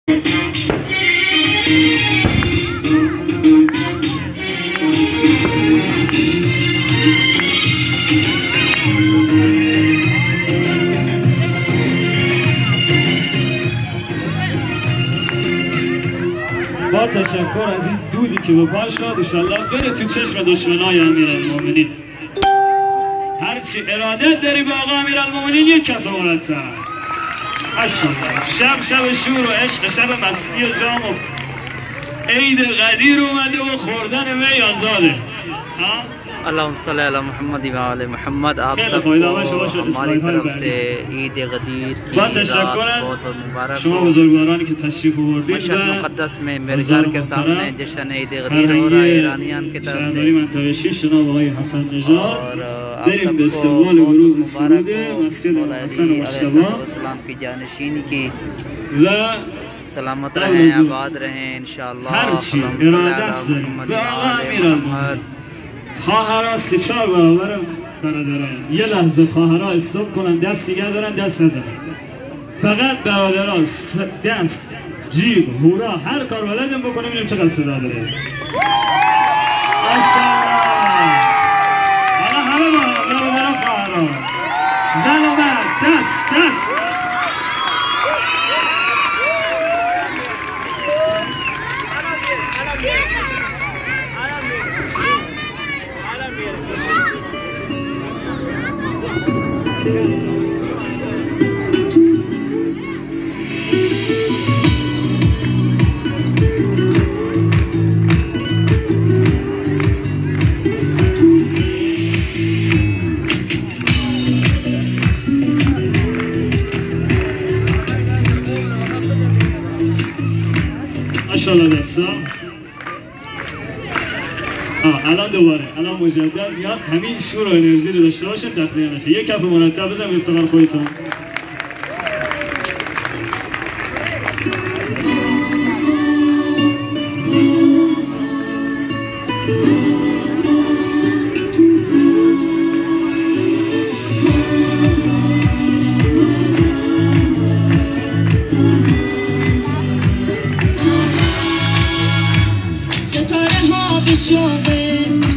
با تشکر از این دودی که به پا شد انشالله بره تو چشم دشمنای امیرالمومنین. هرچی ارادت داری به آقا امیرالمومنین یک کف مرتب. ماشاءالله. شب شور و عشق، شب مستی و جام و عید قدیر اومده و خوردن می آزاده. اللهم صل علی محمد و آل محمد. آپ سب کو ہماری طرف سے عید غدیر کی رات بہت بہت مبارک شما بزرگوارانی که تشریف آوردید. مشهد مقدس میں میرے گھر کے سامنے جشن عید غدیر ہو رہا ہے ایرانیان کی طرف سے، منطقه 6 جناب آقای حسن نژاد. اور آپ سب به کو استقبال بہت ورود مبارک سرود ہو. مسجد مولا حسن علی مجتبی علیہ السلام کی جانشینی کی و سلامت رہیں، آباد رہیں انشاءاللہ. هرچی اللهم صل علی ارادت دارید محمد به و آقا آل امیرالمومنین. محمد. خواهرها 3-4 برابر برادران. یه لحظه خواهرها استوب کنن، دست دیگر دارن، دست نزنن. فقط برادرها دست، جیب، هورا، هر کار بلدن بکنیم ببینیم چقدر صدا داره. ماشاءالله. حالا همه با برادرها خواهرها. زن و مرد، دست. ماشاءالله دستا. الان دوباره الان مجدد یاد همین شور و انرژی رو داشته باشیم، تخلیه نشه. یک کف مرتب بزن به افتخار خودتون.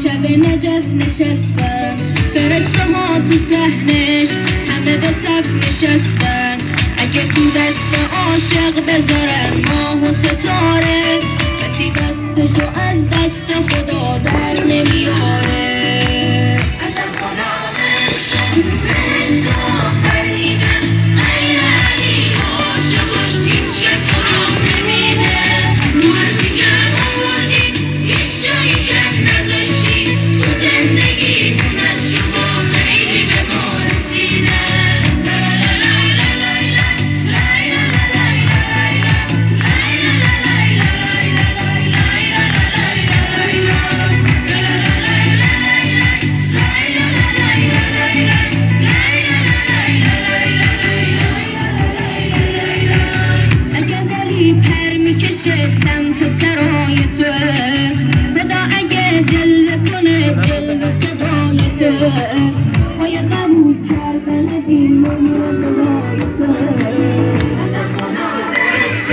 شب نجف نشستن، فرشته ها تو صحنش همه به صف نشستن. اگه تو دست عاشق بذارن ماه و ستاره، کسی دستشو از دست خدا در نمیاره. ازم خدا بهشت فریدن، غیر علی عاشقاش هیچ کس را نمیده. تو هر دیگر آوردی هیچ جایی کم نذاشتی، تو زندگیتون از شما خیلی به ما رسیده. اگه داری پر میکشه سمت سرای توه، خدا اگه جلوه کنه جلوه صدای توه. پای قبول کردن دین نمر خدای توه. ازم خدا بهشت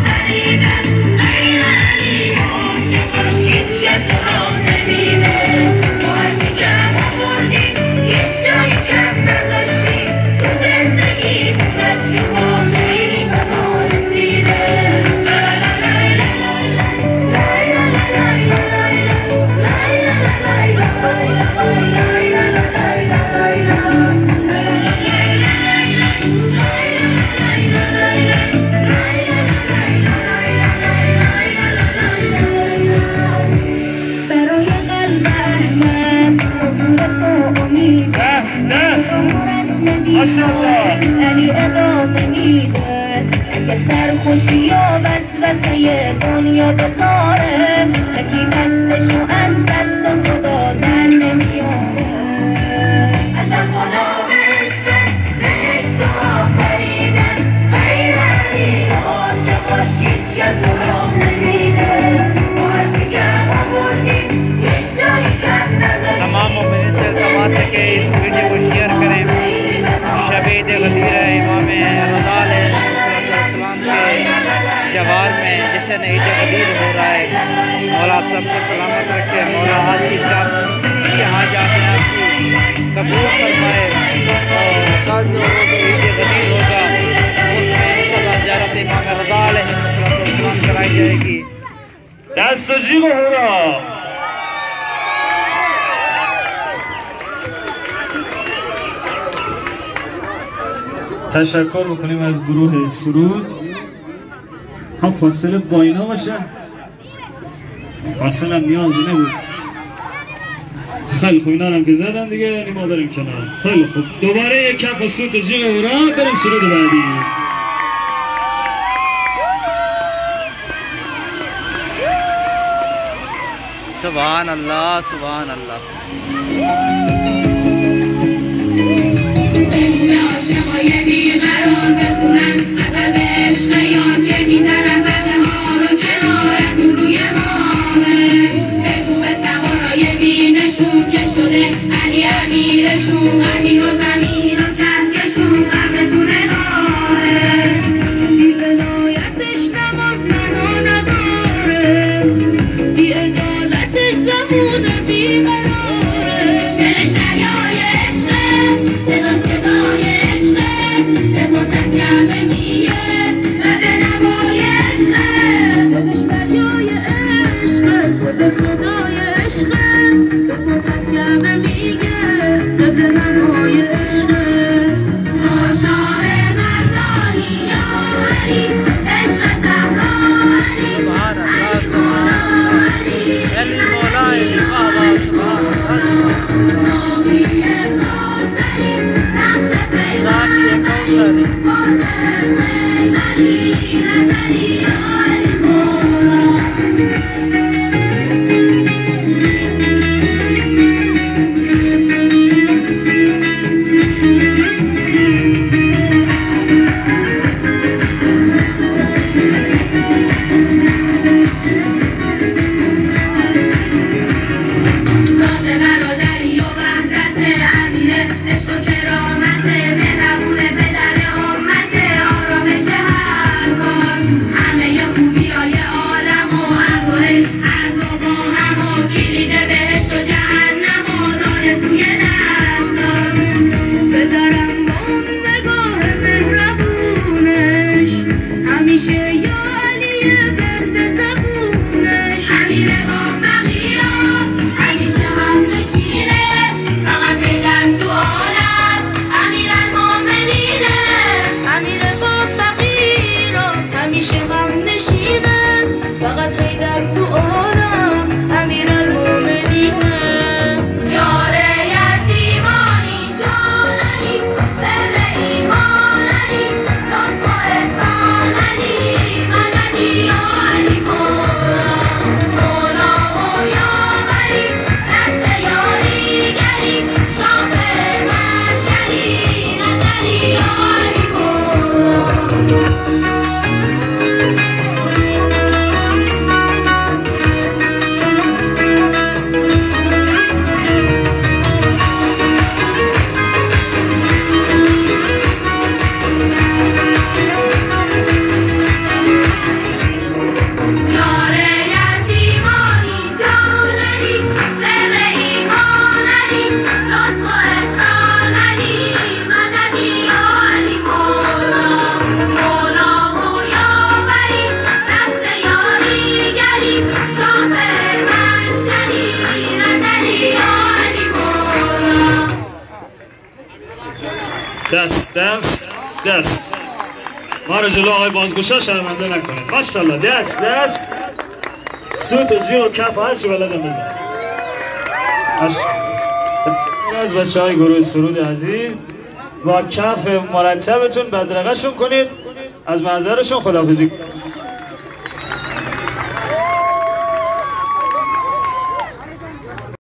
فریدن، غیر علی عاشقاش هیچ کس را نمیده. تو هرچی کم آوردی هیچ جایی کم نذاشتی، تو زندگیتون از شما خیلی به ما رسیده. برای قلب احمد حضور تو امید، ماشاءالله علی ادامه میده. اگه سرخوشی و وسوسه دنیا بساره، کسی دستشو از دست خدا در نمیاره. ازم خدا بهشت فریدن، غیر علی عاشقاش هیچ کس را نمیده. تو هرچی کم آوردی هیچ جایی کم نذاشتی. تمام مومنین سے التماس ہے کہ اس ویڈیو کو شیئر کریں. شب عید غدیر امام رضا علیہ السلام जश्न ईद गदीर हो रहा है। मौला आप सबको सलामत रखे, मौला आज की शाम जितनी भी हाजात हैं आपकी कबूल फरमाए। और कल जो रोज़ ईद गदीर होगा उसमें इंशाल्लाह ज़ियारत इमाम रज़ा अलैहिस्सलाम कराई जाएगी। دستجی هورا تشکر میکنیم از گروه سرود. ها فاصله با اینا باشه، فاصله هم نیازی نبود. خیلی خوب، اینا هم که زدن دیگه، یعنی ما بریم کنار. خیلی خوب، دوباره یک کف سوت جیغ هورا، بریم سرود بعدی. सुभान अल्लाह सुभान अल्लाह। دست ما رو جلو آقای بازگوشا شرمنده نکنید. ماشاءالله. دست سوت و جو و کف هرچی بلدم بزن. از بچه های گروه سرود عزیز با کف مرتبتون بدرقه شون کنید، از منظرشون خداحافظی کنید.